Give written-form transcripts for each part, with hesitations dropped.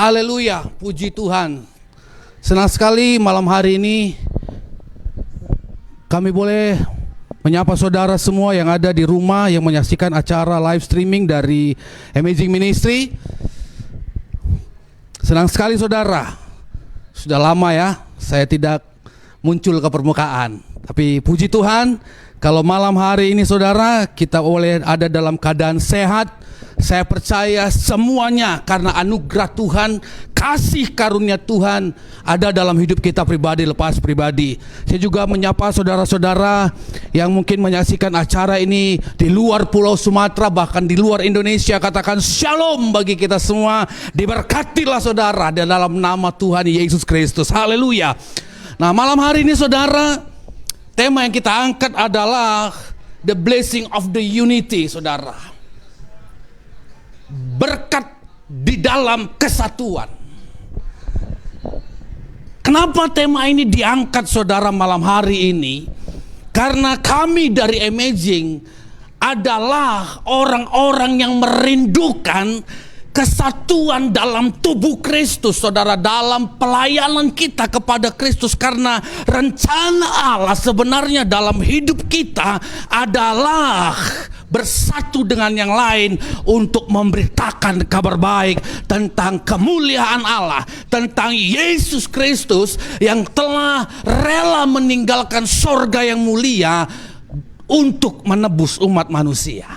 Haleluya, puji Tuhan. Senang sekali malam hari ini kami boleh menyapa saudara semua yang ada di rumah yang menyaksikan acara live streaming dari Amazing Ministry. Senang sekali saudara. Sudah lama ya saya tidak muncul ke permukaan. Tapi puji Tuhan, kalau malam hari ini saudara kita boleh ada dalam keadaan sehat. Saya percaya semuanya karena anugerah Tuhan, kasih karunia Tuhan ada dalam hidup kita pribadi lepas pribadi. Saya juga menyapa saudara-saudara yang mungkin menyaksikan acara ini di luar Pulau Sumatera, bahkan di luar Indonesia. Katakan shalom bagi kita semua. Diberkatilah saudara di dalam nama Tuhan Yesus Kristus. Haleluya. Nah, malam hari ini saudara, tema yang kita angkat adalah the blessing of the unity, saudara. Berkat di dalam kesatuan. Kenapa tema ini diangkat saudara malam hari ini? Karena kami dari Amazing adalah orang-orang yang merindukan kesatuan dalam tubuh Kristus, saudara, dalam pelayanan kita kepada Kristus. Karena rencana Allah sebenarnya dalam hidup kita adalah bersatu dengan yang lain untuk memberitakan kabar baik tentang kemuliaan Allah, tentang Yesus Kristus yang telah rela meninggalkan sorga yang mulia untuk menebus umat manusia.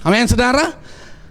Amin, saudara.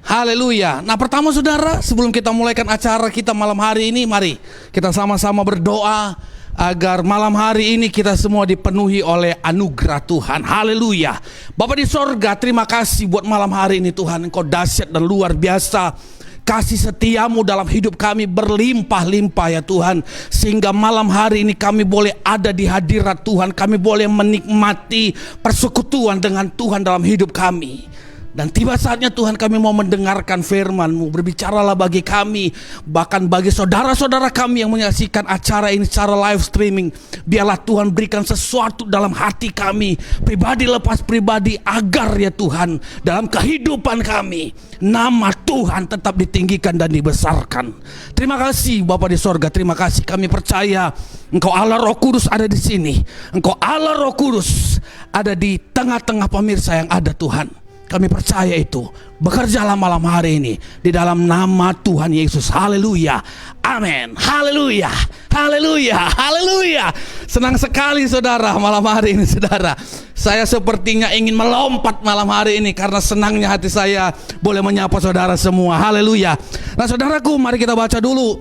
Haleluya. Nah, pertama saudara, sebelum kita mulaikan acara kita malam hari ini, mari kita sama-sama berdoa agar malam hari ini kita semua dipenuhi oleh anugerah Tuhan. Haleluya. Bapa di sorga, terima kasih buat malam hari ini Tuhan. Engkau dahsyat dan luar biasa. Kasih setiamu dalam hidup kami berlimpah-limpah ya Tuhan. Sehingga malam hari ini kami boleh ada di hadirat Tuhan. Kami boleh menikmati persekutuan dengan Tuhan dalam hidup kami. Dan tiba saatnya Tuhan kami mau mendengarkan firman-Mu. Berbicaralah bagi kami, bahkan bagi saudara-saudara kami yang menyaksikan acara ini secara live streaming. Biarlah Tuhan berikan sesuatu dalam hati kami, pribadi lepas pribadi, agar ya Tuhan dalam kehidupan kami nama Tuhan tetap ditinggikan dan dibesarkan. Terima kasih Bapa di sorga, terima kasih. Kami percaya Engkau Allah Roh Kudus ada di sini. Engkau Allah Roh Kudus ada di tengah-tengah pemirsa yang ada Tuhan. Kami percaya itu. Bekerjalah malam hari ini di dalam nama Tuhan Yesus. Haleluya. Amin. Haleluya. Haleluya. Haleluya. Senang sekali saudara malam hari ini saudara. Saya sepertinya ingin melompat malam hari ini karena senangnya hati saya boleh menyapa saudara semua. Haleluya. Nah saudaraku, mari kita baca dulu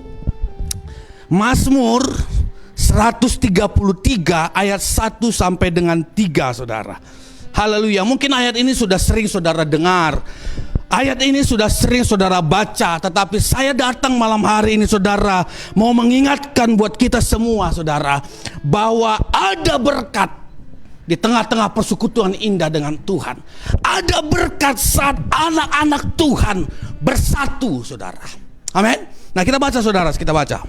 Mazmur 133 ayat 1 sampai dengan 3 saudara. Haleluya. Mungkin ayat ini sudah sering saudara dengar, ayat ini sudah sering saudara baca, tetapi saya datang malam hari ini saudara mau mengingatkan buat kita semua saudara, bahwa ada berkat di tengah-tengah persekutuan indah dengan Tuhan. Ada berkat saat anak-anak Tuhan bersatu saudara. Amin. Nah kita baca saudara, kita baca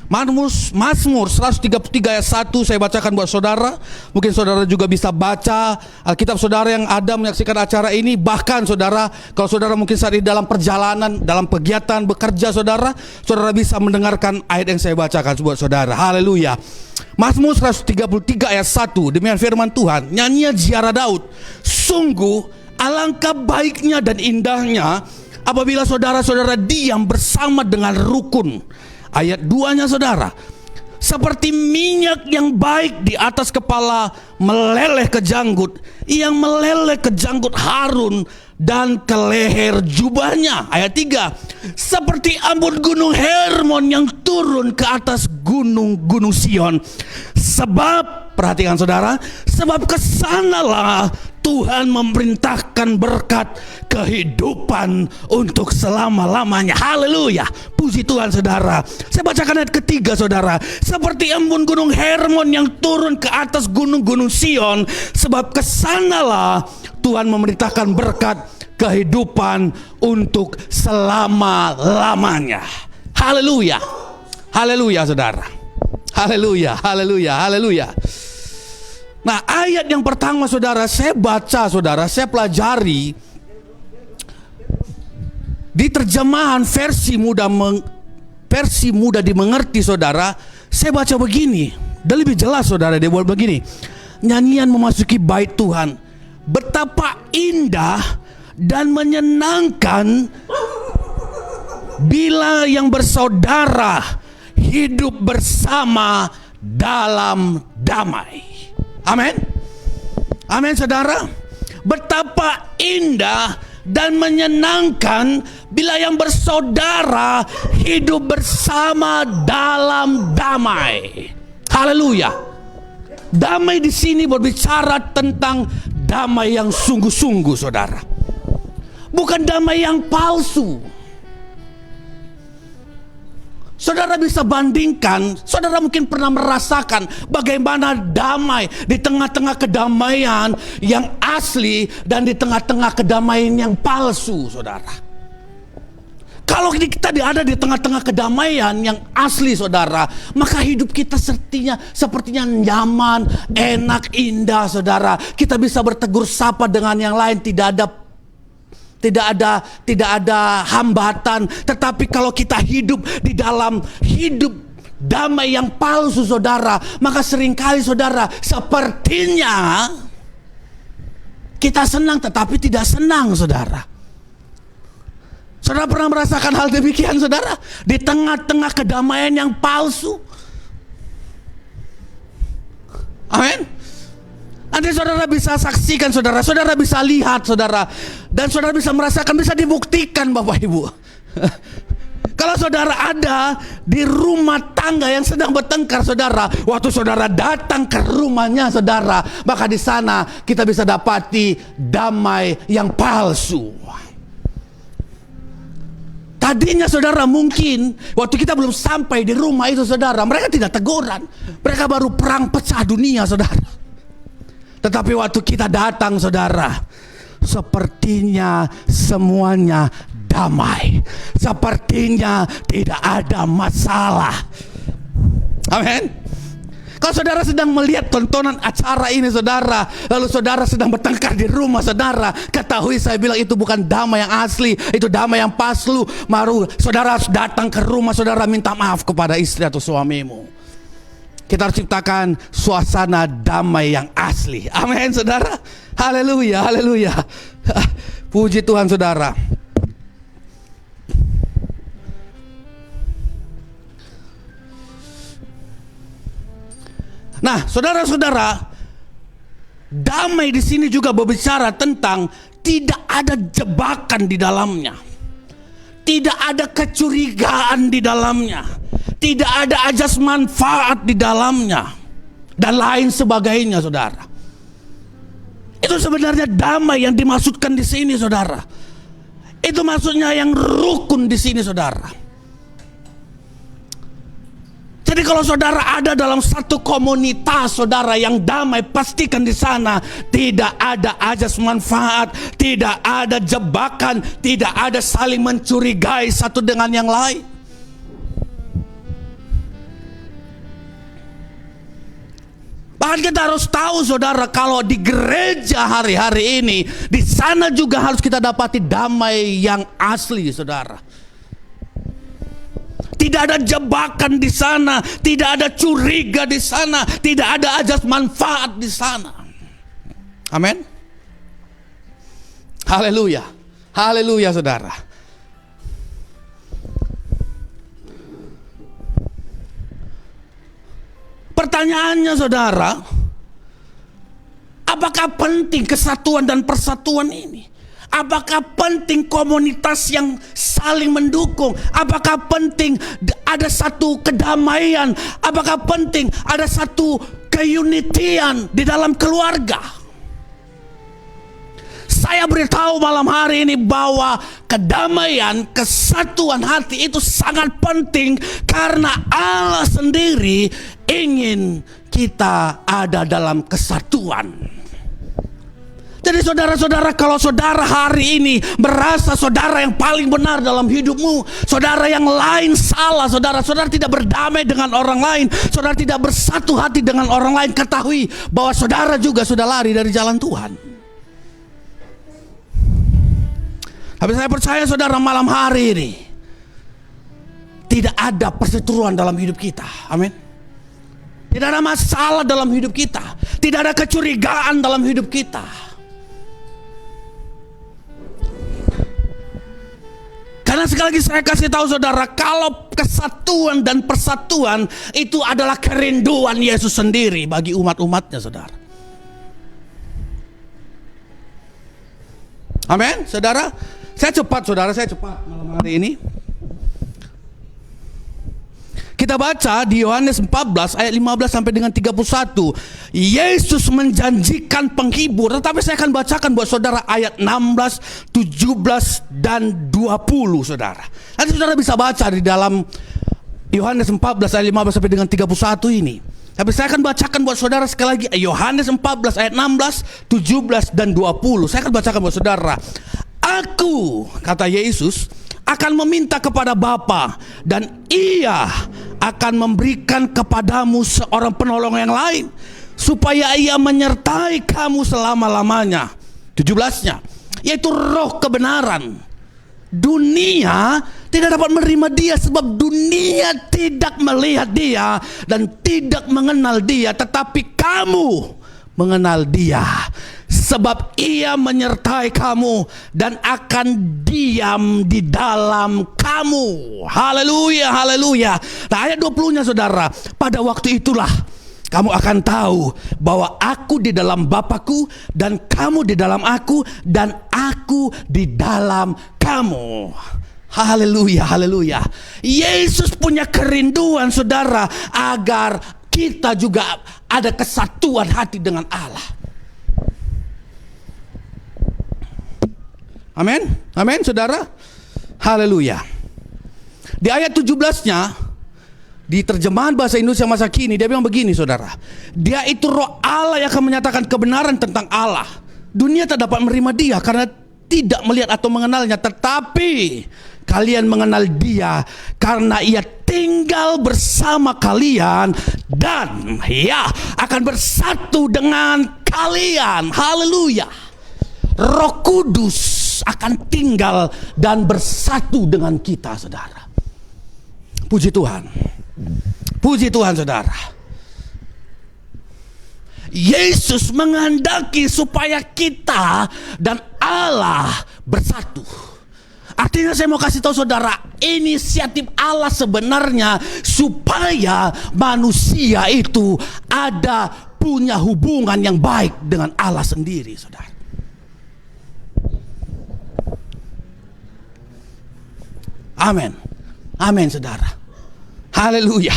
Mazmur 133 ayat 1 saya bacakan buat saudara. Mungkin saudara juga bisa baca Alkitab saudara yang ada menyaksikan acara ini. Bahkan saudara, kalau saudara mungkin saat ini dalam perjalanan, dalam kegiatan bekerja saudara, saudara bisa mendengarkan ayat yang saya bacakan buat saudara. Haleluya. Mazmur 133 ayat 1, demikian firman Tuhan. Nyanyian ziarah Daud. Sungguh alangkah baiknya dan indahnya apabila saudara-saudara diam bersama dengan rukun. Ayat 2-nya saudara, seperti minyak yang baik di atas kepala meleleh ke janggut, yang meleleh ke janggut Harun dan ke leher jubahnya. Ayat 3, seperti embun gunung Hermon yang turun ke atas gunung-gunung Sion. Sebab, perhatikan saudara, sebab kesanalah Tuhan memerintahkan berkat kehidupan untuk selama-lamanya. Haleluya. Puji Tuhan saudara. Saya bacakan ayat ketiga saudara. Seperti embun gunung Hermon yang turun ke atas gunung-gunung Sion. Sebab kesanalah Tuhan memerintahkan berkat kehidupan untuk selama-lamanya. Haleluya. Haleluya saudara. Haleluya. Haleluya. Haleluya. Nah ayat yang pertama saudara saya baca saudara, saya pelajari di terjemahan versi mudah versi mudah dimengerti saudara, saya baca begini, dan lebih jelas saudara, dia buat begini. Nyanyian memasuki bait Tuhan, betapa indah dan menyenangkan bila yang bersaudara hidup bersama dalam damai. Amin. Amin saudara. Betapa indah dan menyenangkan bila yang bersaudara hidup bersama dalam damai. Haleluya. Damai di sini berbicara tentang damai yang sungguh-sungguh, saudara. Bukan damai yang palsu. Saudara bisa bandingkan, saudara mungkin pernah merasakan bagaimana damai di tengah-tengah kedamaian yang asli dan di tengah-tengah kedamaian yang palsu, saudara. Kalau kita ada di tengah-tengah kedamaian yang asli saudara, maka hidup kita sepertinya nyaman, enak, indah saudara. Kita bisa bertegur sapa dengan yang lain, tidak ada hambatan. Tetapi kalau kita hidup di dalam hidup damai yang palsu saudara, maka seringkali saudara sepertinya kita senang tetapi tidak senang saudara. Saudara pernah merasakan hal demikian saudara? Di tengah-tengah kedamaian yang palsu. Amin. Nanti saudara bisa saksikan saudara bisa lihat saudara. Dan saudara bisa merasakan, bisa dibuktikan Bapak Ibu. Kalau saudara ada di rumah tangga yang sedang bertengkar saudara, waktu saudara datang ke rumahnya saudara, maka di sana kita bisa dapati damai yang palsu. Tadinya saudara mungkin waktu kita belum sampai di rumah itu saudara, mereka tidak teguran, mereka baru perang pecah dunia saudara. Tetapi waktu kita datang saudara, sepertinya semuanya damai, sepertinya tidak ada masalah. Amin. Kalau saudara sedang melihat tontonan acara ini saudara, lalu saudara sedang bertengkar di rumah saudara, ketahui saya bilang itu bukan damai yang asli, itu damai yang palsu. Baru saudara harus datang ke rumah saudara minta maaf kepada istri atau suamimu. Kita harus ciptakan suasana damai yang asli. Amin saudara. Haleluya, haleluya. Puji Tuhan saudara. Nah, saudara-saudara, damai di sini juga berbicara tentang tidak ada jebakan di dalamnya, tidak ada kecurigaan di dalamnya, tidak ada ajas manfaat di dalamnya, dan lain sebagainya, saudara. Itu sebenarnya damai yang dimaksudkan di sini, saudara. Itu maksudnya yang rukun di sini, saudara. Jadi kalau saudara ada dalam satu komunitas saudara yang damai, pastikan di sana tidak ada ajas manfaat, tidak ada jebakan, tidak ada saling mencurigai satu dengan yang lain. Bahkan kita harus tahu saudara, kalau di gereja hari-hari ini, di sana juga harus kita dapati damai yang asli saudara. Tidak ada jebakan di sana, tidak ada curiga di sana, tidak ada ajas manfaat di sana. Amin. Haleluya. Haleluya saudara. Pertanyaannya saudara, apakah penting kesatuan dan persatuan ini? Apakah penting komunitas yang saling mendukung? Apakah penting ada satu kedamaian? Apakah penting ada satu keunitian di dalam keluarga? Saya beritahu malam hari ini bahwa kedamaian, kesatuan hati itu sangat penting, karena Allah sendiri ingin kita ada dalam kesatuan. Jadi saudara-saudara, kalau saudara hari ini merasa saudara yang paling benar dalam hidupmu, saudara yang lain salah, saudara tidak berdamai dengan orang lain, saudara tidak bersatu hati dengan orang lain, ketahui bahwa saudara juga sudah lari dari jalan Tuhan. Tapi saya percaya saudara malam hari ini, tidak ada perseteruan dalam hidup kita. Amin. Tidak ada masalah dalam hidup kita. Tidak ada kecurigaan dalam hidup kita. Karena sekali lagi saya kasih tahu saudara, kalau kesatuan dan persatuan itu adalah kerinduan Yesus sendiri bagi umat-umatnya, saudara. Amin, saudara. Saya cepat malam hari ini. Kita baca di Yohanes 14 ayat 15 sampai dengan 31. Yesus menjanjikan penghibur, tetapi saya akan bacakan buat saudara ayat 16, 17 dan 20, saudara. Nanti saudara bisa baca di dalam Yohanes 14 ayat 15 sampai dengan 31 ini. Tapi saya akan bacakan buat saudara sekali lagi Yohanes 14 ayat 16, 17 dan 20. Saya akan bacakan buat saudara. Aku, kata Yesus, akan meminta kepada Bapa, dan Ia akan memberikan kepadamu seorang penolong yang lain, supaya Ia menyertai kamu selama-lamanya. 17-nya, yaitu Roh kebenaran. Dunia tidak dapat menerima Dia, sebab dunia tidak melihat Dia dan tidak mengenal Dia, tetapi kamu mengenal Dia, sebab Ia menyertai kamu dan akan diam di dalam kamu. Haleluya, haleluya. Nah, ayat 20-nya saudara, pada waktu itulah kamu akan tahu bahwa aku di dalam Bapa-Ku dan kamu di dalam aku dan aku di dalam kamu. Haleluya, haleluya. Yesus punya kerinduan saudara agar kita juga ada kesatuan hati dengan Allah. Amin, amin saudara. Haleluya. Di ayat 17-nya, di terjemahan bahasa Indonesia masa kini, dia bilang begini saudara. Dia itu Roh Allah yang akan menyatakan kebenaran tentang Allah. Dunia tak dapat menerima Dia karena tidak melihat atau mengenalnya, tetapi kalian mengenal Dia karena Ia tinggal bersama kalian dan ya akan bersatu dengan kalian. Haleluya. Roh Kudus akan tinggal dan bersatu dengan kita, saudara. Puji Tuhan. Puji Tuhan, saudara. Yesus menghendaki supaya kita dan Allah bersatu. Artinya saya mau kasih tahu saudara, inisiatif Allah sebenarnya supaya manusia itu ada punya hubungan yang baik dengan Allah sendiri, saudara. Amin. Amin, saudara. Haleluya.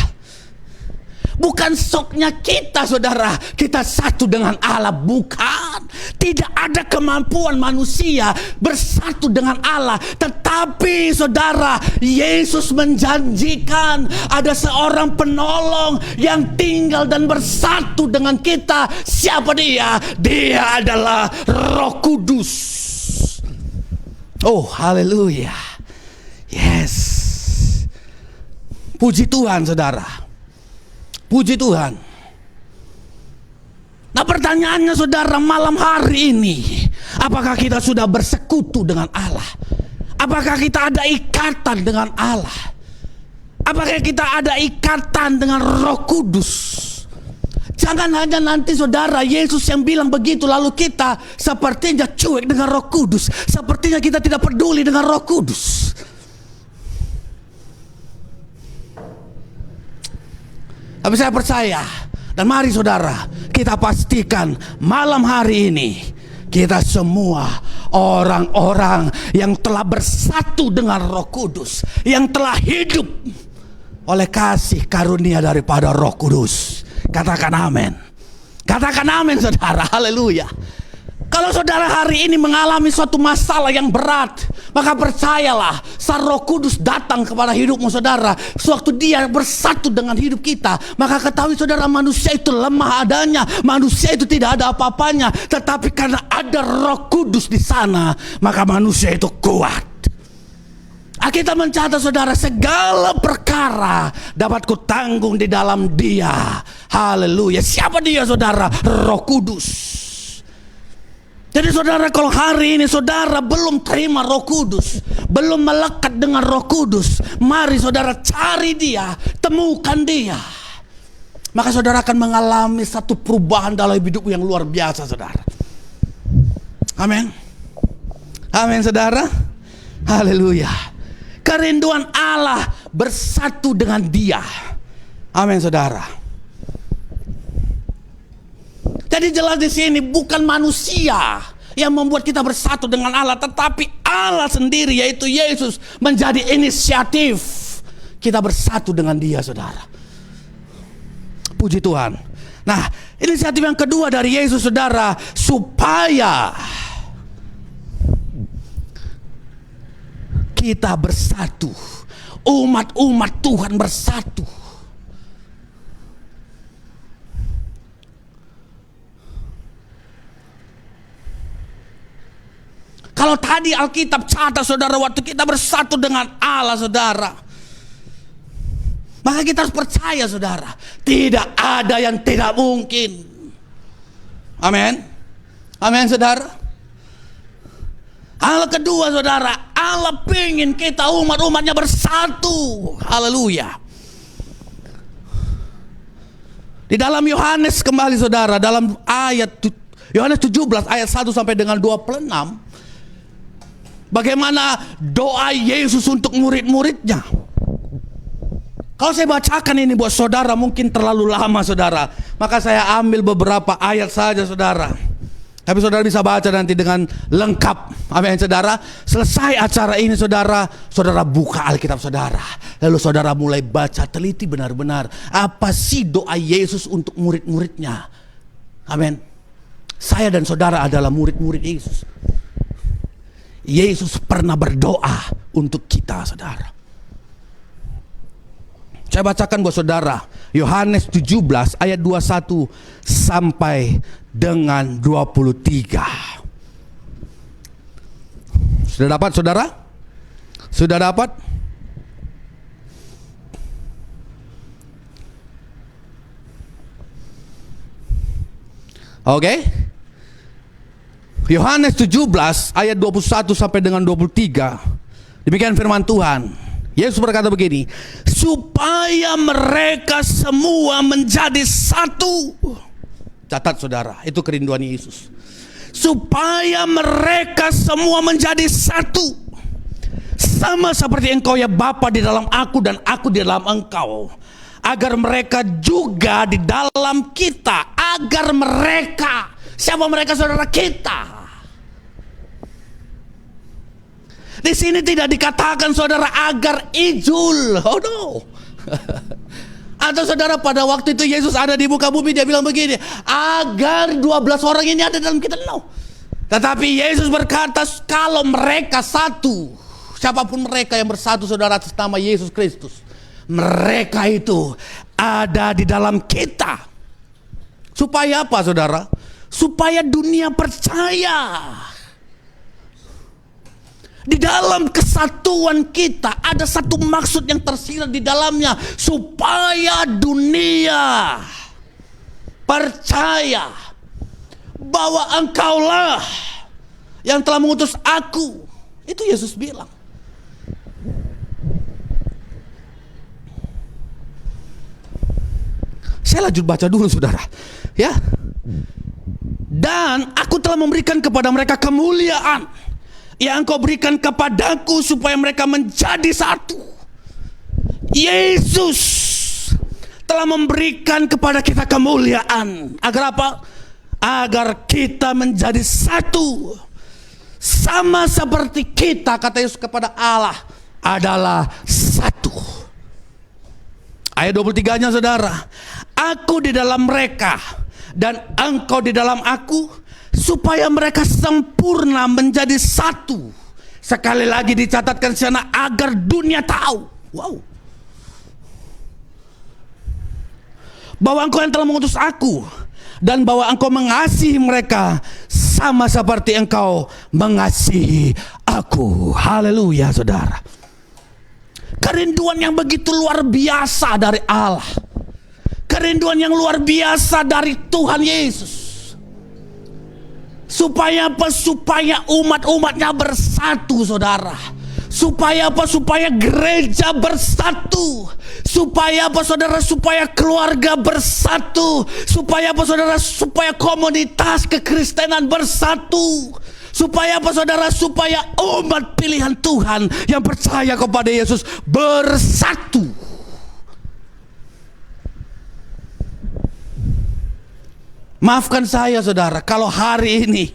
Bukan soknya kita saudara, kita satu dengan Allah, bukan. Tidak ada kemampuan manusia bersatu dengan Allah. Tetapi saudara, Yesus menjanjikan ada seorang penolong yang tinggal dan bersatu dengan kita. Siapa dia? Dia adalah Roh Kudus. Oh, haleluya. Yes. Puji Tuhan saudara. Puji Tuhan. Nah, pertanyaannya saudara malam hari ini, apakah kita sudah bersekutu dengan Allah? Apakah kita ada ikatan dengan Allah? Apakah kita ada ikatan dengan Roh Kudus? Jangan hanya nanti saudara Yesus yang bilang begitu, lalu kita sepertinya cuek dengan Roh Kudus, sepertinya kita tidak peduli dengan Roh Kudus. Tapi saya percaya, dan mari saudara, kita pastikan malam hari ini kita semua orang-orang yang telah bersatu dengan Roh Kudus, yang telah hidup oleh kasih karunia daripada Roh Kudus. Katakan amin. Katakan amin saudara, haleluya. Kalau saudara hari ini mengalami suatu masalah yang berat, maka percayalah, saat Roh Kudus datang kepada hidupmu saudara, sewaktu Dia bersatu dengan hidup kita, maka ketahui saudara, manusia itu lemah adanya, manusia itu tidak ada apa-apanya, tetapi karena ada Roh Kudus di sana, maka manusia itu kuat. Kita mencatat saudara, segala perkara dapat kutanggung di dalam Dia. Haleluya. Siapa Dia saudara? Roh Kudus. Jadi saudara, kalau hari ini saudara belum terima Roh Kudus, belum melekat dengan Roh Kudus, mari saudara cari Dia, temukan Dia. Maka saudara akan mengalami satu perubahan dalam hidup yang luar biasa, saudara. Amin. Amin, saudara. Haleluya. Kerinduan Allah bersatu dengan Dia. Amin, saudara. Jadi jelas di sini bukan manusia yang membuat kita bersatu dengan Allah, tetapi Allah sendiri, yaitu Yesus, menjadi inisiatif kita bersatu dengan Dia, saudara. Puji Tuhan. Nah, inisiatif yang kedua dari Yesus, saudara, supaya kita bersatu, umat-umat Tuhan bersatu. Kalau tadi Alkitab catat, saudara, waktu kita bersatu dengan Allah, saudara, maka kita harus percaya, saudara, tidak ada yang tidak mungkin. Amin. Amin, saudara. Hal kedua, saudara, Allah pengen kita umat-umatnya bersatu. Haleluya. Di dalam Yohanes, kembali saudara, dalam ayat Yohanes 17 ayat 1 sampai dengan 26, bagaimana doa Yesus untuk murid-muridnya. Kalau saya bacakan ini buat saudara mungkin terlalu lama, saudara. Maka saya ambil beberapa ayat saja, saudara. Tapi saudara bisa baca nanti dengan lengkap. Amin, saudara. Selesai acara ini, saudara, saudara buka Alkitab saudara. Lalu saudara mulai baca teliti benar-benar. Apa sih doa Yesus untuk murid-muridnya? Amin. Saya dan saudara adalah murid-murid Yesus. Yesus pernah berdoa untuk kita, saudara. Saya bacakan buat saudara, Yohanes 17 ayat 21 sampai dengan 23. Sudah dapat, saudara? Sudah dapat? Oke. Yohanes 17 ayat 21 sampai dengan 23. Demikian firman Tuhan. Yesus berkata begini, supaya mereka semua menjadi satu. Catat, saudara, itu kerinduan Yesus. Supaya mereka semua menjadi satu, sama seperti Engkau ya Bapa di dalam aku dan aku di dalam Engkau, agar mereka juga di dalam kita. Agar mereka, siapa mereka, saudara? Kita. Di sini tidak dikatakan, saudara, agar ijul. Oh no. Atau saudara, pada waktu itu Yesus ada di muka bumi, dia bilang begini, agar 12 orang ini ada dalam kita. No. Tetapi Yesus berkata, kalau mereka satu, siapapun mereka yang bersatu, saudara, atas nama Yesus Kristus, mereka itu ada di dalam kita. Supaya apa, saudara? Supaya dunia percaya. Di dalam kesatuan kita ada satu maksud yang tersirat di dalamnya, supaya dunia percaya bahwa Engkaulah yang telah mengutus aku. Itu Yesus bilang. Saya lanjut baca dulu, saudara, ya. Dan aku telah memberikan kepada mereka kemuliaan yang Engkau berikan kepadaku, supaya mereka menjadi satu. Yesus telah memberikan kepada kita kemuliaan. Agar apa? Agar kita menjadi satu. Sama seperti kita, kata Yesus kepada Allah, adalah satu. Ayat 23-nya, saudara. Aku di dalam mereka dan Engkau di dalam aku, supaya mereka sempurna menjadi satu. Sekali lagi dicatatkan sana, agar dunia tahu, wow, bahwa Engkau yang telah mengutus aku, dan bahwa Engkau mengasihi mereka sama seperti Engkau mengasihi aku. Haleluya, saudara. Kerinduan yang begitu luar biasa dari Allah, kerinduan yang luar biasa dari Tuhan Yesus. Supaya apa? Supaya umat-umatnya bersatu, saudara. Supaya apa? Supaya gereja bersatu. Supaya apa, saudara? Supaya keluarga bersatu. Supaya apa, saudara? Supaya komunitas kekristenan bersatu. Supaya apa, saudara? Supaya umat pilihan Tuhan yang percaya kepada Yesus bersatu. Maafkan saya, saudara, kalau hari ini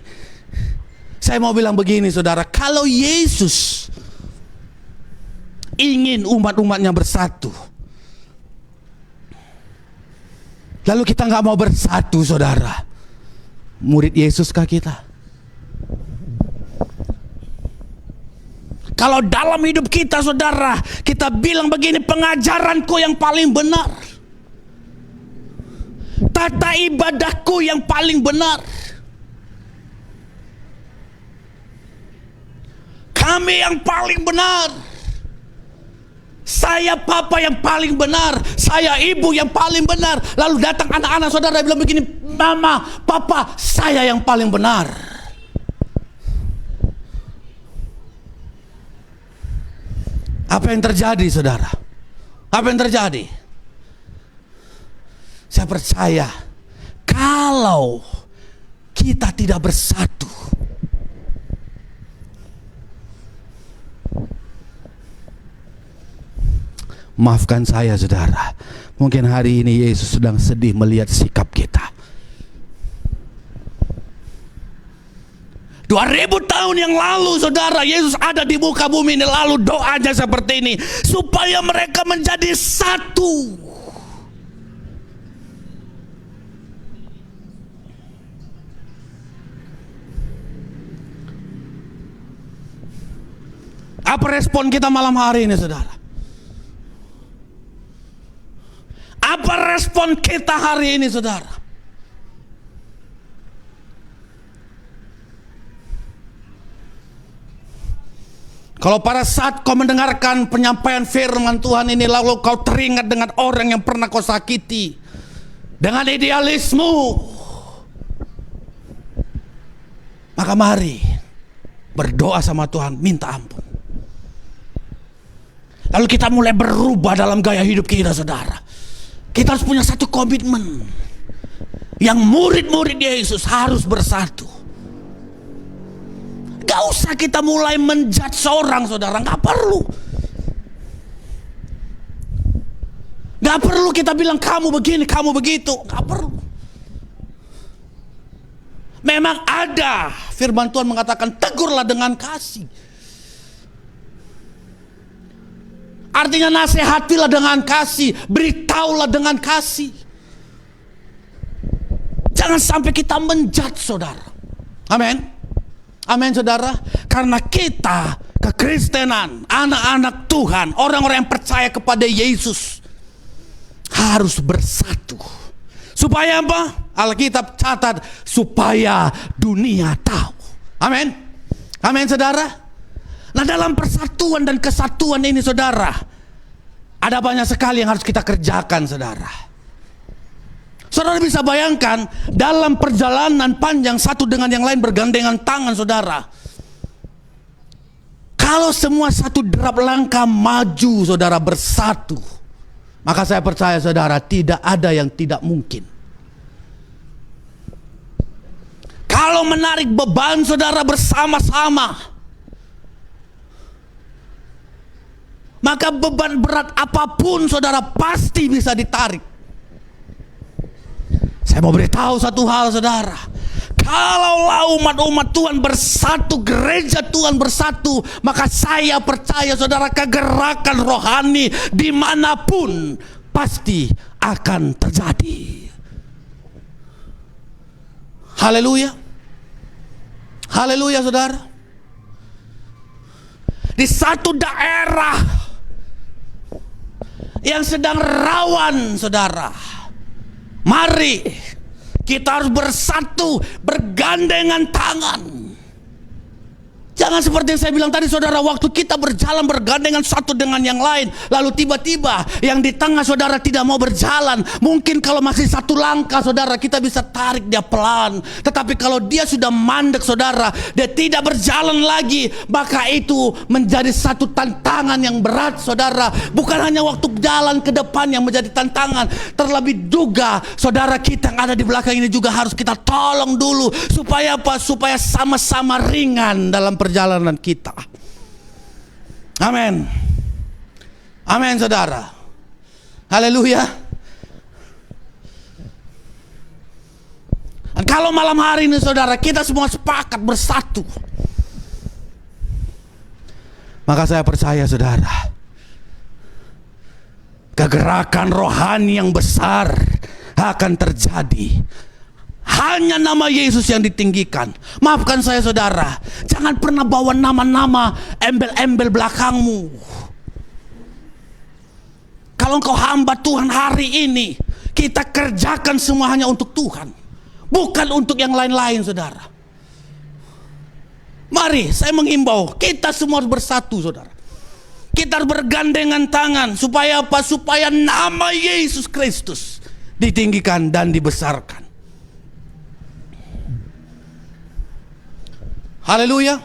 saya mau bilang begini, saudara. Kalau Yesus ingin umat-umatnya bersatu, lalu kita nggak mau bersatu, saudara, murid Yesuskah kita? Kalau dalam hidup kita, saudara, kita bilang begini, pengajaranku yang paling benar, tata ibadahku yang paling benar, kami yang paling benar, saya papa yang paling benar, saya ibu yang paling benar. Lalu datang anak-anak saudara bilang begini, mama, papa, saya yang paling benar. Apa yang terjadi, saudara? Apa yang terjadi? Saya percaya kalau kita tidak bersatu, maafkan saya, saudara, mungkin hari ini Yesus sedang sedih melihat sikap kita. 2000 tahun yang lalu, saudara, Yesus ada di muka bumi ini, lalu doanya seperti ini, supaya mereka menjadi satu. Apa respon kita malam hari ini, saudara? Apa respon kita hari ini, saudara? Kalau pada saat kau mendengarkan penyampaian firman Tuhan ini, lalu kau teringat dengan orang yang pernah kau sakiti, dengan idealismu, maka mari berdoa sama Tuhan, minta ampun. Lalu kita mulai berubah dalam gaya hidup kita, saudara. Kita harus punya satu komitmen, yang murid-murid Yesus harus bersatu. Gak usah kita mulai menjudge seorang, saudara. Gak perlu. Gak perlu kita bilang kamu begini, kamu begitu. Gak perlu. Memang ada firman Tuhan mengatakan tegurlah dengan kasih. Artinya nasihatilah dengan kasih, beritahulah dengan kasih. Jangan sampai kita menjudge, saudara. Amin. Amin, saudara. Karena kita kekristenan, anak-anak Tuhan, orang-orang yang percaya kepada Yesus harus bersatu. Supaya apa? Alkitab catat, supaya dunia tahu. Amin. Amin, saudara. Nah, dalam persatuan dan kesatuan ini, saudara, ada banyak sekali yang harus kita kerjakan, saudara. Saudara bisa bayangkan, dalam perjalanan panjang satu dengan yang lain bergandengan tangan, saudara. Kalau semua satu derap langkah maju, saudara, bersatu, maka saya percaya, saudara, tidak ada yang tidak mungkin. Kalau menarik beban, saudara, bersama-sama, maka beban berat apapun, saudara, pasti bisa ditarik. Saya mau beritahu satu hal, saudara. Kalaulah umat-umat Tuhan bersatu, gereja Tuhan bersatu, maka saya percaya, saudara, kegerakan rohani dimanapun pasti akan terjadi. Haleluya. Haleluya, saudara. Di satu daerah yang sedang rawan, saudara, mari kita harus bersatu, bergandengan tangan. Jangan seperti yang saya bilang tadi saudara, waktu kita berjalan bergandengan satu dengan yang lain, lalu tiba-tiba yang di tengah saudara tidak mau berjalan. Mungkin kalau masih satu langkah saudara, kita bisa tarik dia pelan. Tetapi kalau dia sudah mandek saudara, dia tidak berjalan lagi, maka itu menjadi satu tantangan yang berat saudara. Bukan hanya waktu jalan ke depan yang menjadi tantangan, terlebih juga saudara kita yang ada di belakang ini juga harus kita tolong dulu. Supaya apa? Supaya sama-sama ringan dalam perjalanan kita. Amin. Amin saudara. Haleluya. Dan kalau malam hari ini saudara, kita semua sepakat bersatu, maka saya percaya saudara, kegerakan rohani yang besar akan terjadi. Hanya nama Yesus yang ditinggikan. Maafkan saya saudara, jangan pernah bawa nama-nama embel-embel belakangmu. Kalau engkau hamba Tuhan hari ini, kita kerjakan semua hanya untuk Tuhan, bukan untuk yang lain-lain saudara. Mari saya menghimbau, kita semua harus bersatu saudara. Kita harus bergandengan tangan. Supaya apa? Supaya nama Yesus Kristus ditinggikan dan dibesarkan. Haleluya.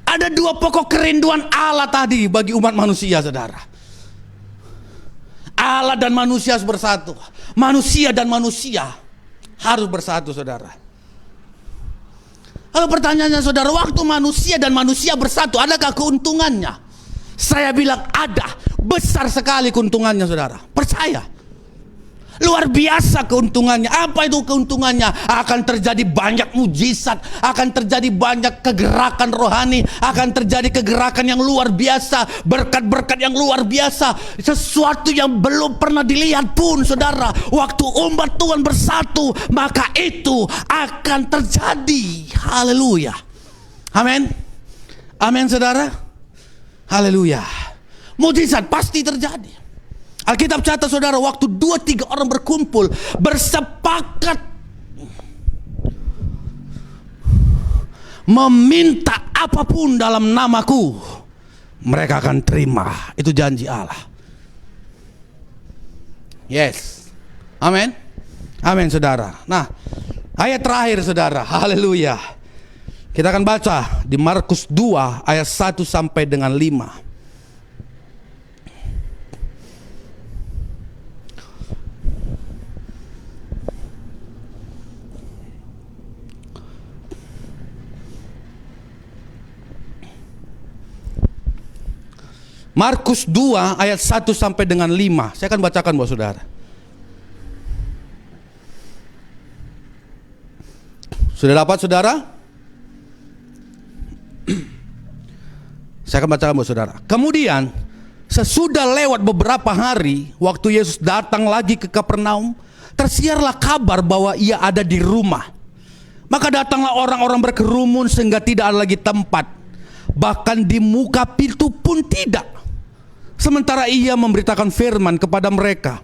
Ada dua pokok kerinduan Allah tadi bagi umat manusia saudara. Allah dan manusia harus bersatu. Manusia dan manusia harus bersatu saudara. Lalu pertanyaannya saudara, waktu manusia dan manusia bersatu, adakah keuntungannya? Saya bilang ada. Besar sekali keuntungannya saudara. Percaya. Luar biasa keuntungannya. Apa itu keuntungannya? Akan terjadi banyak mujizat, akan terjadi banyak kegerakan rohani, akan terjadi kegerakan yang luar biasa, berkat-berkat yang luar biasa, sesuatu yang belum pernah dilihat pun saudara. Waktu umat Tuhan bersatu, maka itu akan terjadi. Haleluya. Amin. Amin saudara. Haleluya. Mujizat pasti terjadi. Alkitab catat saudara, waktu 2-3 orang berkumpul, bersepakat meminta apapun dalam namaku, mereka akan terima. Itu janji Allah. Yes. Amin. Amin saudara. Nah, ayat terakhir saudara. Haleluya. Kita akan baca di Markus 2 ayat 1 sampai dengan 5. Markus 2 ayat 1 sampai dengan 5. Saya akan bacakan buat saudara. Sudah dapat saudara? Saya akan bacakan buat saudara. Kemudian sesudah lewat beberapa hari, waktu Yesus datang lagi ke Kapernaum, tersiarlah kabar bahwa ia ada di rumah. Maka datanglah orang-orang berkerumun sehingga tidak ada lagi tempat. Bahkan di muka pintu pun tidak. Sementara ia memberitakan firman kepada mereka.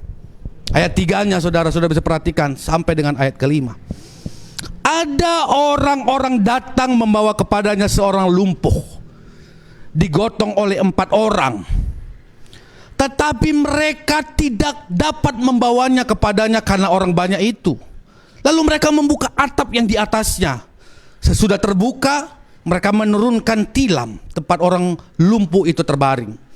Ayat 3-nya saudara bisa perhatikan sampai dengan ayat ke-5. Ada orang-orang datang membawa kepadanya seorang lumpuh, digotong oleh 4 orang. Tetapi mereka tidak dapat membawanya kepadanya karena orang banyak itu. Lalu mereka membuka atap yang di atasnya. Sesudah terbuka, mereka menurunkan tilam tempat orang lumpuh itu terbaring.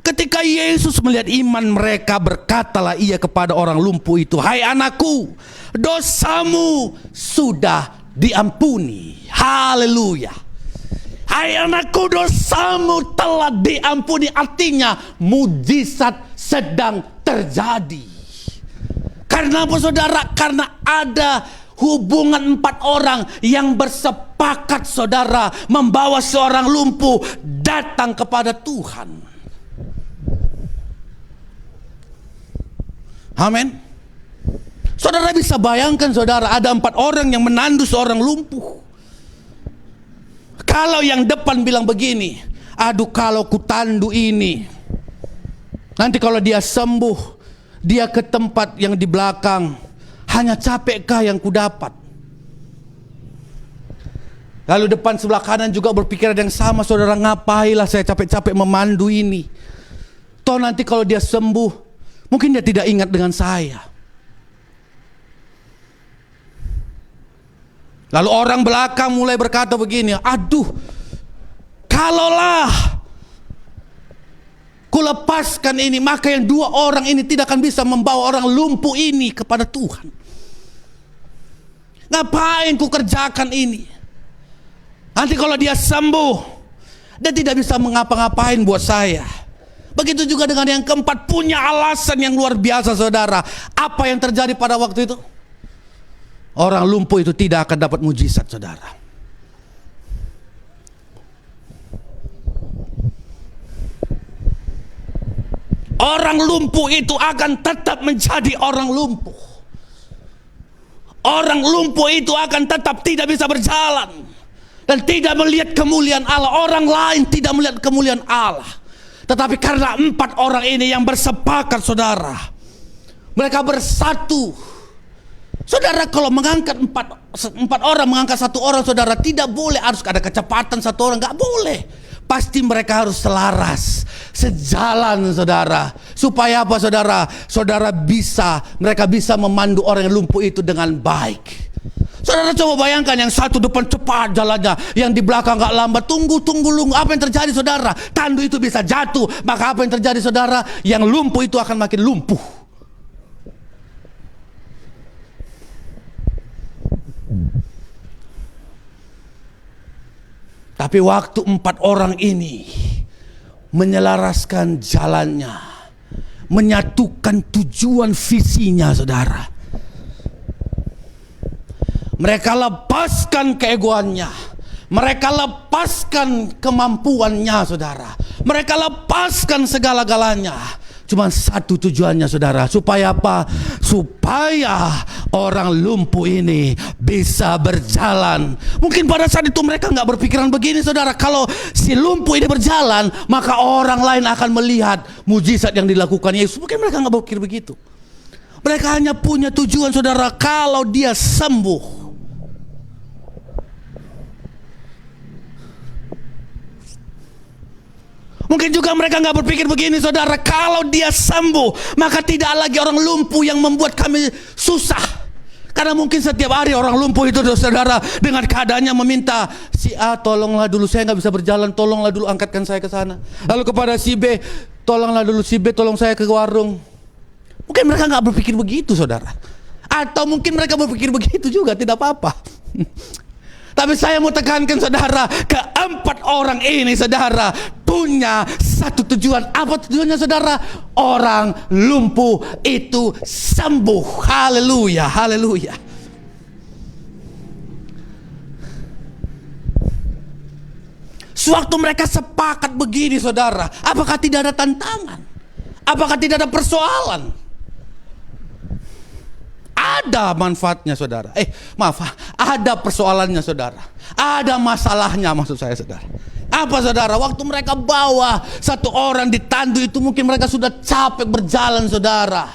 Ketika Yesus melihat iman mereka, berkatalah ia kepada orang lumpuh itu, "Hai anakku, dosamu sudah diampuni." Haleluya. Hai anakku, dosamu telah diampuni. Artinya mujizat sedang terjadi. Karena apa saudara? Karena ada hubungan 4 orang yang bersepakat saudara, membawa seorang lumpuh datang kepada Tuhan. Amin. Saudara bisa bayangkan saudara, ada 4 orang yang menandu seorang lumpuh. Kalau yang depan bilang begini, aduh kalau kutandu ini, nanti kalau dia sembuh, dia ke tempat yang di belakang, hanya capekkah yang kudapat? Lalu depan sebelah kanan juga berpikiran yang sama, saudara, ngapailah saya capek-capek memandu ini. Toh nanti kalau dia sembuh, mungkin dia tidak ingat dengan saya. Lalu orang belakang mulai berkata begini, aduh, kalaulah kulepaskan ini, maka yang dua orang ini tidak akan bisa membawa orang lumpuh ini kepada Tuhan. Ngapain ku kerjakan ini? Nanti kalau dia sembuh, dia tidak bisa mengapa-ngapain buat saya. Begitu juga dengan yang keempat, punya alasan yang luar biasa, saudara. Apa yang terjadi pada waktu itu? Orang lumpuh itu tidak akan dapat mujizat, saudara. Orang lumpuh itu akan tetap menjadi orang lumpuh. Orang lumpuh itu akan tetap tidak bisa berjalan dan tidak melihat kemuliaan Allah. Orang lain tidak melihat kemuliaan Allah. Tetapi karena 4 orang ini yang bersepakat, saudara, mereka bersatu. Saudara, kalau mengangkat 4 orang, mengangkat 1 orang, saudara, tidak boleh harus ada kecepatan 1 orang, nggak boleh. Pasti mereka harus selaras, sejalan, saudara. Supaya apa, saudara? Saudara mereka bisa memandu orang yang lumpuh itu dengan baik. Saudara coba bayangkan, yang satu depan cepat jalannya, yang di belakang gak lambat. Tunggu. Apa yang terjadi, saudara? Tandu itu bisa jatuh. Maka apa yang terjadi, saudara? Yang lumpuh itu akan makin lumpuh. Tapi waktu 4 orang ini menyelaraskan jalannya, menyatukan tujuan visinya, saudara, mereka lepaskan keegoannya, mereka lepaskan kemampuannya, saudara, mereka lepaskan segala-galanya. Cuma satu tujuannya, saudara. Supaya apa? Supaya orang lumpuh ini bisa berjalan. Mungkin pada saat itu mereka nggak berpikiran begini, saudara. Kalau si lumpuh ini berjalan, maka orang lain akan melihat mujizat yang dilakukan Yesus. Mungkin mereka nggak berpikir begitu. Mereka hanya punya tujuan, saudara, kalau dia sembuh. Mungkin juga mereka nggak berpikir begini, saudara, kalau dia sembuh, maka tidak lagi orang lumpuh yang membuat kami susah. Karena mungkin setiap hari orang lumpuh itu, saudara, dengan keadaannya meminta, si A, tolonglah dulu, saya nggak bisa berjalan, tolonglah dulu angkatkan saya ke sana. Lalu kepada si B, tolonglah dulu si B, tolong saya ke warung. Mungkin mereka nggak berpikir begitu, saudara. Atau mungkin mereka berpikir begitu juga, tidak apa-apa. Tapi saya mau tekankan, saudara, keempat orang ini, saudara, punya satu tujuan. Apa tujuannya, saudara? Orang lumpuh itu sembuh. Haleluya, haleluya. Sewaktu mereka sepakat begini, saudara, apakah tidak ada tantangan? Apakah tidak ada persoalan? Ada manfaatnya, saudara. Ada persoalannya, saudara. Ada masalahnya, maksud saya, saudara. Apa, saudara? Waktu mereka bawa 1 orang di tandu itu, mungkin mereka sudah capek berjalan, saudara.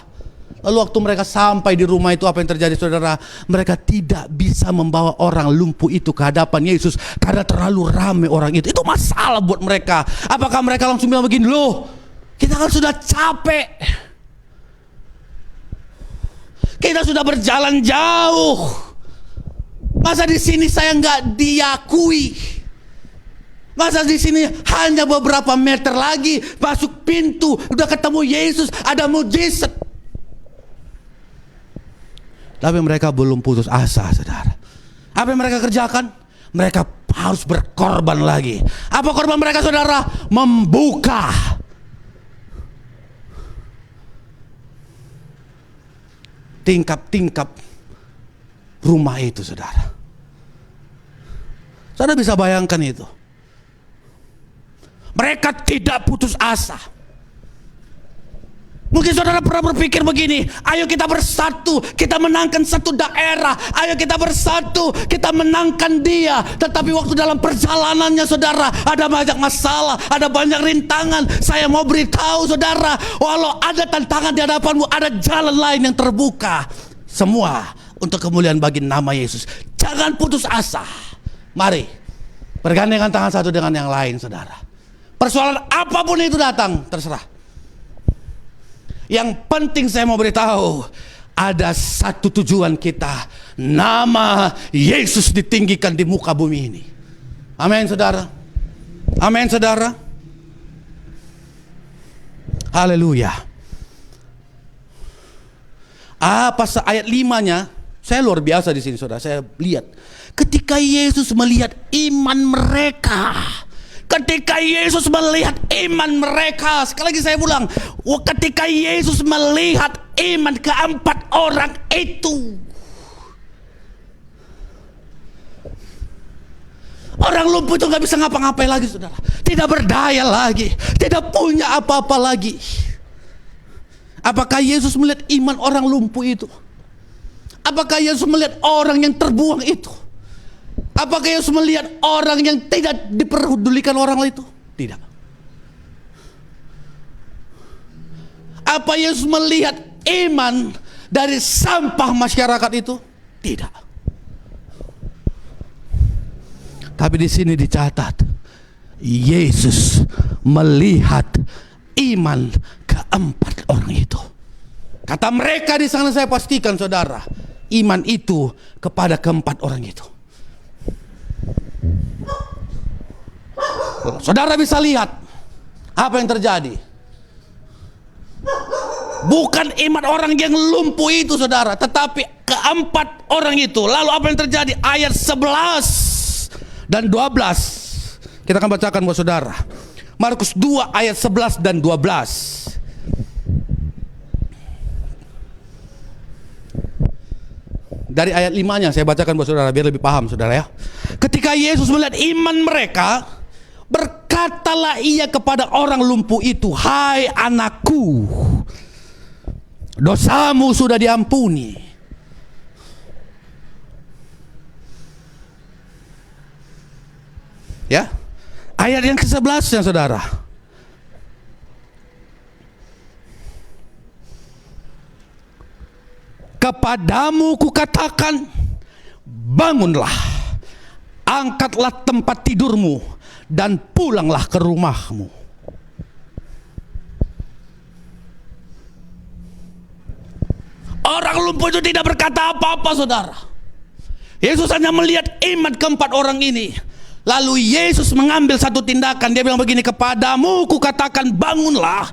Lalu waktu mereka sampai di rumah itu, apa yang terjadi, saudara? Mereka tidak bisa membawa orang lumpuh itu ke hadapan Yesus karena terlalu ramai orang itu. Itu masalah buat mereka. Apakah mereka langsung bilang begini, loh, kita kan sudah capek, kita sudah berjalan jauh, masa di sini saya nggak diakui? Masa di sini hanya beberapa meter lagi masuk pintu udah ketemu Yesus, ada mujizat? Tapi mereka belum putus asa, saudara. Apa yang mereka kerjakan? Mereka harus berkorban lagi. Apa korban mereka, saudara? Membuka tingkap-tingkap rumah itu, saudara. Saudara bisa bayangkan itu. Mereka tidak putus asa. Mungkin saudara pernah berpikir begini, ayo kita bersatu, kita menangkan satu daerah, ayo kita bersatu, kita menangkan dia. Tetapi waktu dalam perjalanannya, saudara, ada banyak masalah, ada banyak rintangan. Saya mau beritahu, saudara, walau ada tantangan di hadapanmu, ada jalan lain yang terbuka. Semua untuk kemuliaan bagi nama Yesus. Jangan putus asa. Mari Bergandengan tangan satu dengan yang lain, saudara. Persoalan apapun itu datang, terserah. Yang penting saya mau beritahu, ada satu tujuan kita. Nama Yesus ditinggikan di muka bumi ini. Amin, saudara. Amin, saudara. Haleluya. Pas ayat 5-nya, saya luar biasa di sini, saudara. Saya lihat ketika Yesus melihat iman mereka. Ketika Yesus melihat iman mereka, sekali lagi saya ulang, ketika Yesus melihat iman keempat orang itu, orang lumpuh itu gak bisa ngapa-ngapain lagi, saudara. Tidak berdaya lagi, tidak punya apa-apa lagi. Apakah Yesus melihat iman orang lumpuh itu? Apakah Yesus melihat orang yang terbuang itu? Apakah Yesus melihat orang yang tidak diperdulikan orang lain itu? Tidak. Apa Yesus melihat iman dari sampah masyarakat itu? Tidak. Tapi di sini dicatat, Yesus melihat iman keempat orang itu. Kata mereka di sana, saya pastikan, saudara, iman itu kepada keempat orang itu. Saudara bisa lihat apa yang terjadi. Bukan iman orang yang lumpuh itu, saudara, tetapi keempat orang itu. Lalu apa yang terjadi? Ayat 11 dan 12 kita akan bacakan buat saudara. Markus 2 ayat 11 dan 12. Dari ayat 5-nya saya bacakan buat saudara biar lebih paham, saudara, ya. Ketika Yesus melihat iman mereka, berkatalah ia kepada orang lumpuh itu, "Hai anakku, dosamu sudah diampuni." Ya. Ayat yang ke-11 ya, saudara. Kepadamu kukatakan, bangunlah, angkatlah tempat tidurmu, dan pulanglah ke rumahmu. Orang lumpuh itu tidak berkata apa-apa, saudara. Yesus hanya melihat iman keempat orang ini. Lalu Yesus mengambil satu tindakan. Dia bilang begini, kepadamu kukatakan, bangunlah,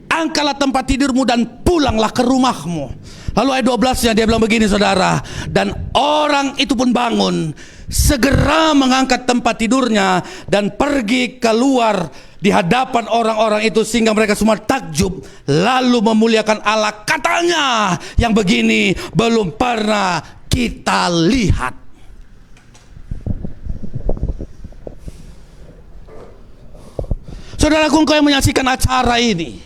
angkatlah tempat tidurmu, dan pulanglah ke rumahmu. Lalu ayat 12-nya dia bilang begini, saudara, dan orang itu pun bangun, segera mengangkat tempat tidurnya dan pergi keluar di hadapan orang-orang itu, sehingga mereka semua takjub lalu memuliakan Allah. Katanya yang begini, belum pernah kita lihat. Saudaraku, engkau yang menyaksikan acara ini,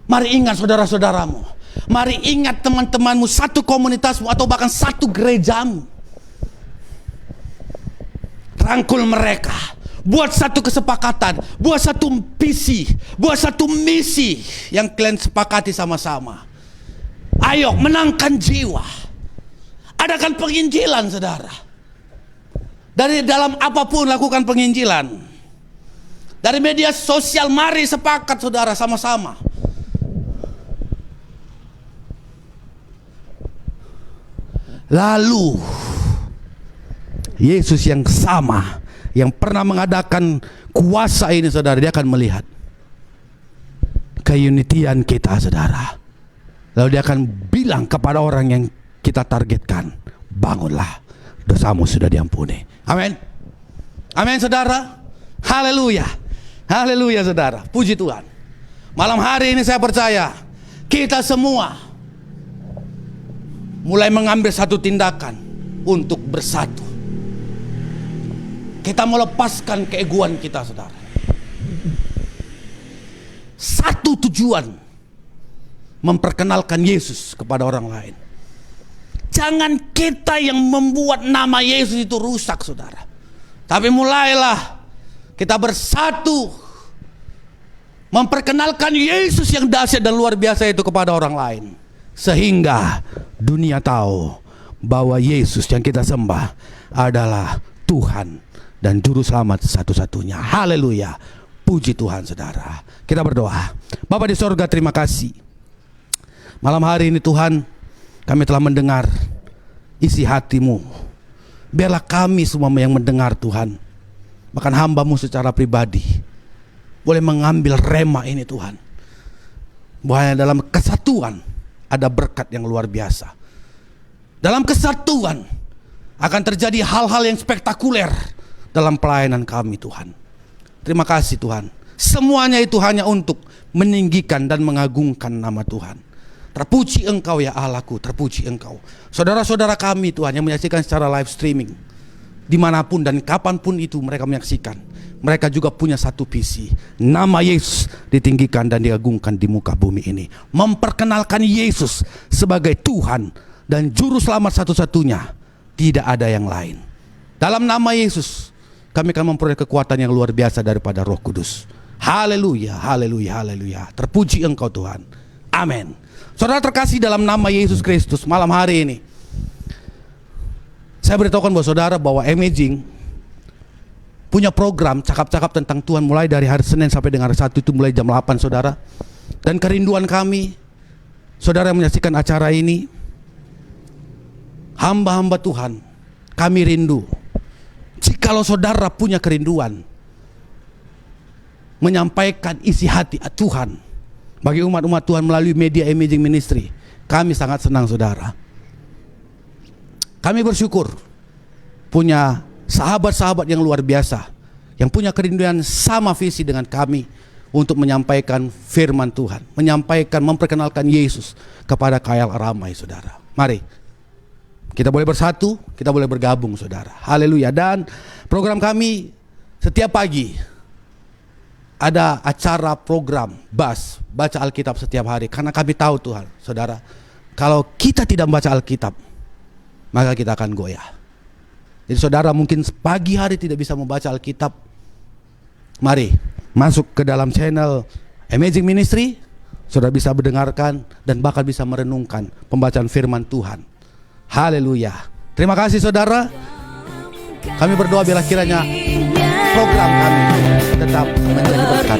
mari ingat saudara-saudaramu, mari ingat teman-temanmu, satu komunitasmu, atau bahkan satu gerejamu. Rangkul mereka, buat satu kesepakatan, buat satu visi, buat satu misi yang kalian sepakati sama-sama. Ayo menangkan jiwa. Adakan penginjilan, saudara. Dari dalam apapun lakukan penginjilan. Dari media sosial, mari sepakat, saudara, sama-sama. Lalu Yesus yang sama, yang pernah mengadakan kuasa ini, saudara, dia akan melihat keunitian kita, saudara. Lalu dia akan bilang kepada orang yang kita targetkan, bangunlah, dosamu sudah diampuni. Amin. Amin, saudara. Haleluya. Haleluya, saudara. Puji Tuhan. Malam hari ini saya percaya kita semua mulai mengambil satu tindakan untuk bersatu. Kita melepaskan keegoan kita, saudara. Satu tujuan, memperkenalkan Yesus kepada orang lain. Jangan kita yang membuat nama Yesus itu rusak, saudara. Tapi mulailah kita bersatu memperkenalkan Yesus yang dahsyat dan luar biasa itu kepada orang lain, sehingga dunia tahu bahwa Yesus yang kita sembah adalah Tuhan dan juru selamat satu-satunya. Haleluya. Puji Tuhan saudara. Kita berdoa. Bapa di sorga, terima kasih. Malam hari ini Tuhan, kami telah mendengar isi hati-Mu. Biarlah kami semua yang mendengar Tuhan, bahkan hamba-Mu secara pribadi, boleh mengambil rema ini Tuhan, bahwa dalam kesatuan ada berkat yang luar biasa. Dalam kesatuan akan terjadi hal-hal yang spektakuler dalam pelayanan kami Tuhan. Terima kasih Tuhan. Semuanya itu hanya untuk meninggikan dan mengagungkan nama Tuhan. Terpuji Engkau ya Allahku, terpuji Engkau. Saudara-saudara kami Tuhan yang menyaksikan secara live streaming, dimanapun dan kapanpun itu mereka menyaksikan, mereka juga punya satu visi. Nama Yesus ditinggikan dan diagungkan di muka bumi ini. Memperkenalkan Yesus sebagai Tuhan dan Juru Selamat satu-satunya. Tidak ada yang lain. Dalam nama Yesus kami akan memperoleh kekuatan yang luar biasa daripada Roh Kudus. Haleluya, haleluya, haleluya. Terpuji Engkau Tuhan. Amin. Saudara terkasih dalam nama Yesus Kristus, malam hari ini saya beritahukan bahwa saudara bahwa Amazing punya program cakap-cakap tentang Tuhan mulai dari hari Senin sampai dengan hari Sabtu, itu mulai jam 8 saudara. Dan kerinduan kami, saudara yang menyaksikan acara ini, hamba-hamba Tuhan, kami rindu jikalau saudara punya kerinduan menyampaikan isi hati Tuhan bagi umat-umat Tuhan melalui media Amazing Ministry. Kami sangat senang saudara. Kami bersyukur punya sahabat-sahabat yang luar biasa, yang punya kerinduan sama visi dengan kami untuk menyampaikan firman Tuhan, menyampaikan, memperkenalkan Yesus kepada khayal ramai saudara. Mari kita boleh bersatu, kita boleh bergabung saudara. Haleluya. Dan program kami setiap pagi ada acara program baca Alkitab setiap hari. Karena kami tahu Tuhan saudara, kalau kita tidak membaca Alkitab, maka kita akan goyah. Jadi saudara mungkin pagi hari tidak bisa membaca Alkitab, mari masuk ke dalam channel Amazing Ministry. Saudara bisa mendengarkan dan bahkan bisa merenungkan pembacaan firman Tuhan. Haleluya. Terima kasih saudara. Kami berdoa biarlah kiranya program kami tetap menjadi berkat